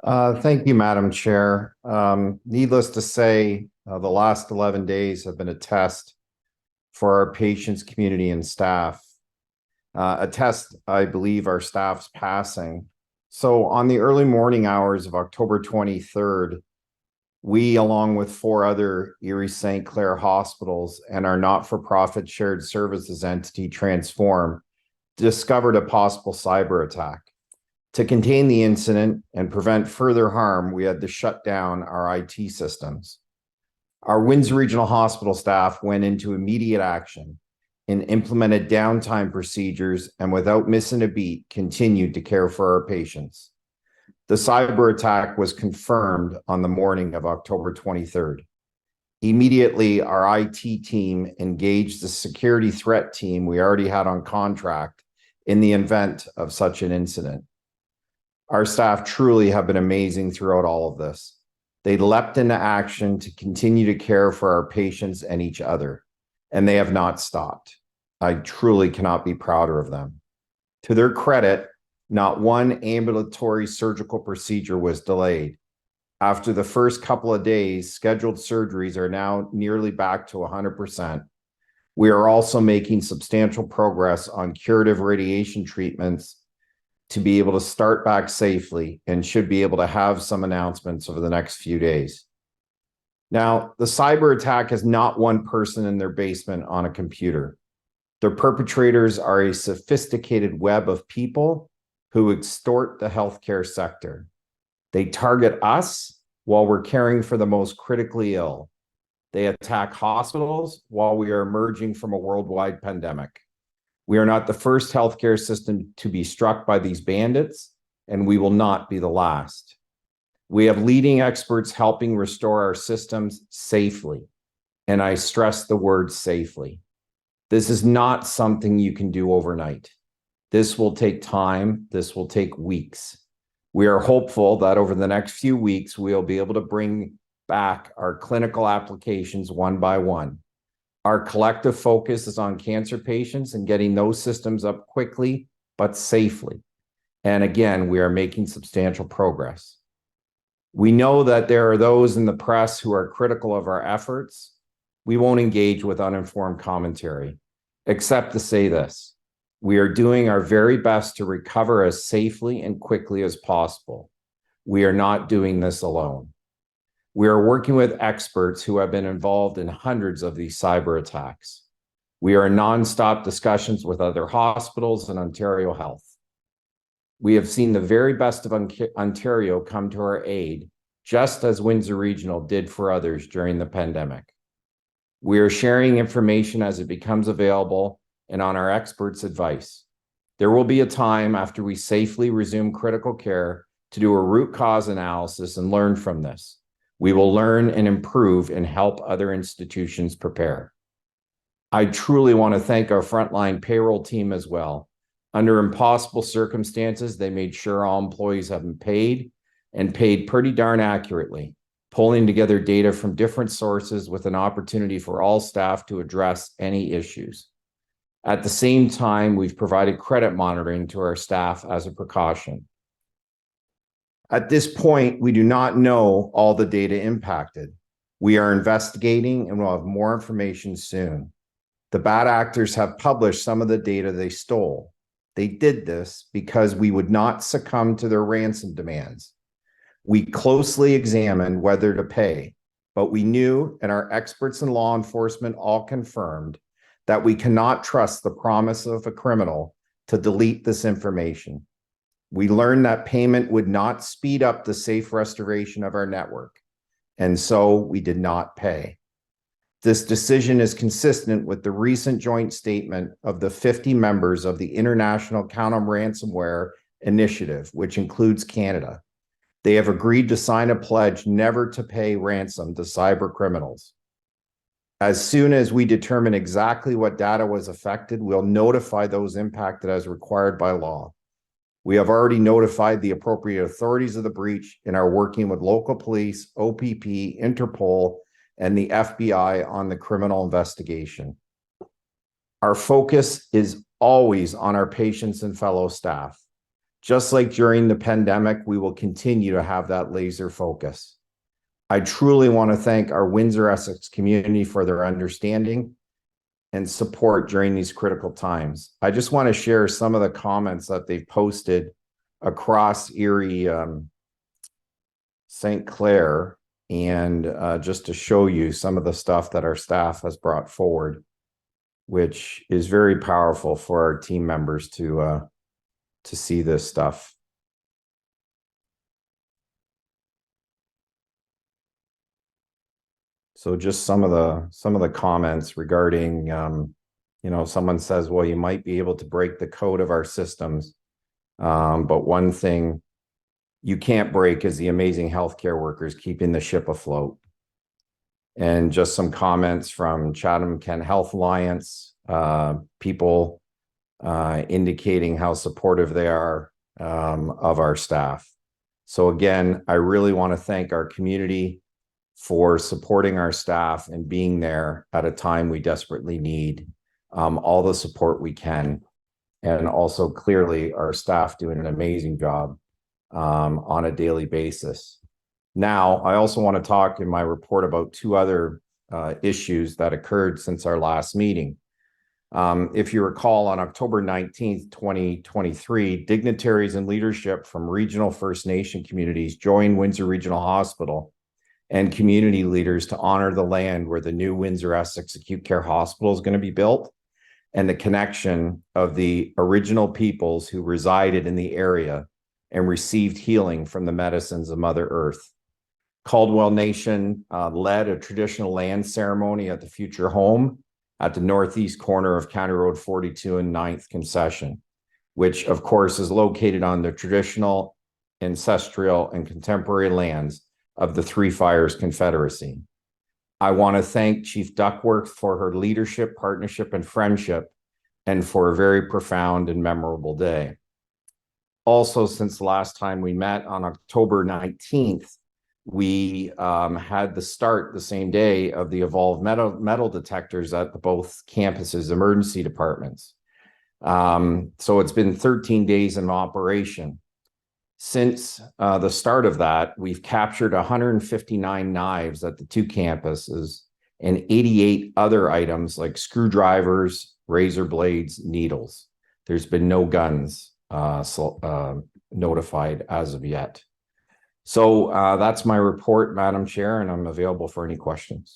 Thank you, Madam Chair. Needless to say, the last 11 days have been a test for our patients, community, and staff. A test I believe our staff's passing. So on the early morning hours of October 23rd, we, along with four other Erie St. Clair hospitals and our not-for-profit shared services entity, Transform, discovered a possible cyber attack. To contain the incident and prevent further harm, we had to shut down our IT systems. Our Windsor Regional Hospital staff went into immediate action and implemented downtime procedures, and without missing a beat, continued to care for our patients. The cyber attack was confirmed on the morning of October 23rd. Immediately, our IT team engaged the security threat team we already had on contract in the event of such an incident. Our staff truly have been amazing throughout all of this. They leapt into action to continue to care for our patients and each other, and they have not stopped. I truly cannot be prouder of them. To their credit, not one ambulatory surgical procedure was delayed. After the first couple of days, scheduled surgeries are now nearly back to 100%. We are also making substantial progress on curative radiation treatments to be able to start back safely, and should be able to have some announcements over the next few days. Now, the cyber attack is not one person in their basement on a computer. Their perpetrators are a sophisticated web of people who extort the healthcare sector. They target us while we're caring for the most critically ill. They attack hospitals while we are emerging from a worldwide pandemic. We are not the first healthcare system to be struck by these bandits, and we will not be the last. We have leading experts helping restore our systems safely, and I stress the word safely. This is not something you can do overnight. This will take time. This will take weeks. We are hopeful that over the next few weeks, we'll be able to bring back our clinical applications one by one. Our collective focus is on cancer patients and getting those systems up quickly, but safely. And again, we are making substantial progress. We know that there are those in the press who are critical of our efforts. We won't engage with uninformed commentary, except to say this: we are doing our very best to recover as safely and quickly as possible. We are not doing this alone. We are working with experts who have been involved in hundreds of these cyber attacks. We are in nonstop discussions with other hospitals and Ontario Health. We have seen the very best of Ontario come to our aid, just as Windsor Regional did for others during the pandemic. We are sharing information as it becomes available and on our experts' advice. There will be a time after we safely resume critical care to do a root cause analysis and learn from this. We will learn and improve and help other institutions prepare. I truly want to thank our frontline payroll team as well. Under impossible circumstances, they made sure all employees have been paid, and paid pretty darn accurately, pulling together data from different sources with an opportunity for all staff to address any issues. At the same time, we've provided credit monitoring to our staff as a precaution. At this point, we do not know all the data impacted. We are investigating and will have more information soon. The bad actors have published some of the data they stole. They did this because we would not succumb to their ransom demands. We closely examined whether to pay, but we knew, and our experts in law enforcement all confirmed, that we cannot trust the promise of a criminal to delete this information. We learned that payment would not speed up the safe restoration of our network, and so we did not pay. This decision is consistent with the recent joint statement of the 50 members of the International Counter-Ransomware Initiative, which includes Canada. They have agreed to sign a pledge never to pay ransom to cyber criminals. As soon as we determine exactly what data was affected, we'll notify those impacted as required by law. We have already notified the appropriate authorities of the breach and are working with local police, OPP, Interpol, and the FBI on the criminal investigation. Our focus is always on our patients and fellow staff. Just like during the pandemic, we will continue to have that laser focus. I truly want to thank our Windsor Essex community for their understanding and support during these critical times. I just want to share some of the comments that they've posted across Erie, St. Clair, and just to show you some of the stuff that our staff has brought forward, which is very powerful for our team members to see this stuff. So just some of the comments regarding, someone says, well, you might be able to break the code of our systems. But one thing you can't break is the amazing healthcare workers keeping the ship afloat. And just some comments from Chatham Kent Health Alliance, people indicating how supportive they are of our staff. So again, I really want to thank our community for supporting our staff and being there at a time we desperately need all the support we can. And also clearly our staff doing an amazing job on a daily basis. Now, I also want to talk in my report about two other issues that occurred since our last meeting. If you recall, on October 19th, 2023, dignitaries and leadership from regional First Nation communities joined Windsor Regional Hospital and community leaders to honor the land where the new Windsor Essex Acute Care Hospital is going to be built, and the connection of the original peoples who resided in the area and received healing from the medicines of Mother Earth. Caldwell Nation led a traditional land ceremony at the future home at the northeast corner of County Road 42 and 9th Concession, which of course is located on the traditional, ancestral, and contemporary lands of the Three Fires Confederacy. I want to thank Chief Duckworth for her leadership, partnership, and friendship, and for a very profound and memorable day. Also, since the last time we met on October 19th, we had the start the same day of the evolved metal detectors at both campuses' emergency departments. So it's been 13 days in operation. Since the start of that, we've captured 159 knives at the two campuses and 88 other items like screwdrivers, razor blades, needles. There's been no guns notified as of yet. So that's my report, Madam Chair, and I'm available for any questions.